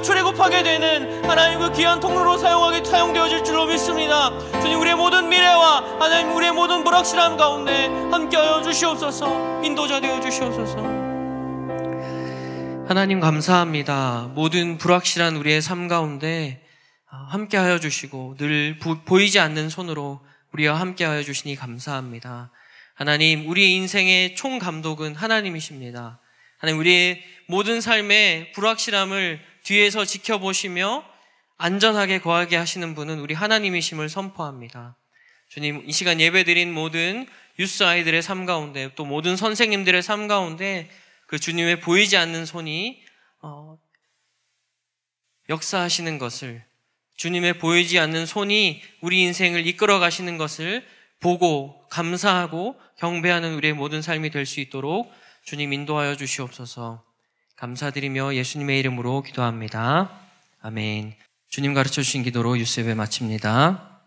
출애굽하게 되는 하나님, 그 귀한 통로로 사용되어질 줄로 믿습니다. 주님, 우리의 모든 미래와 하나님, 우리의 모든 불확실함 가운데 함께하여 주시옵소서. 인도자 되어 주시옵소서. 하나님, 감사합니다. 모든 불확실한 우리의 삶 가운데 함께하여 주시고 늘 보이지 않는 손으로 우리와 함께하여 주시니 감사합니다. 하나님, 우리의 인생의 총감독은 하나님이십니다. 하나님, 우리의 모든 삶의 불확실함을 뒤에서 지켜보시며 안전하게 거하게 하시는 분은 우리 하나님이심을 선포합니다. 주님, 이 시간 예배드린 모든 유스 아이들의 삶 가운데, 또 모든 선생님들의 삶 가운데 그 주님의 보이지 않는 손이 역사하시는 것을, 주님의 보이지 않는 손이 우리 인생을 이끌어 가시는 것을 보고 감사하고 경배하는 우리의 모든 삶이 될 수 있도록 주님 인도하여 주시옵소서. 감사드리며 예수님의 이름으로 기도합니다. 아멘. 주님 가르쳐 주신 기도로 유세배 마칩니다.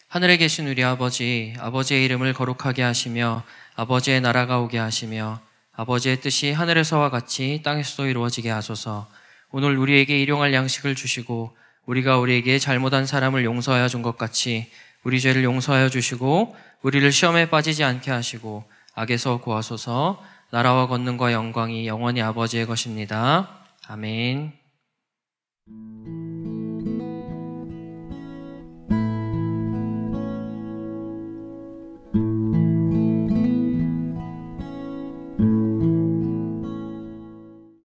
하늘에 계신 우리 아버지, 아버지의 이름을 거룩하게 하시며 아버지의 나라가 오게 하시며 아버지의 뜻이 하늘에서와 같이 땅에서도 이루어지게 하소서. 오늘 우리에게 일용할 양식을 주시고 우리가 우리에게 잘못한 사람을 용서하여 준 것 같이 우리 죄를 용서하여 주시고 우리를 시험에 빠지지 않게 하시고 악에서 구하소서. 나라와 권능과 영광이 영원히 아버지의 것입니다. 아멘.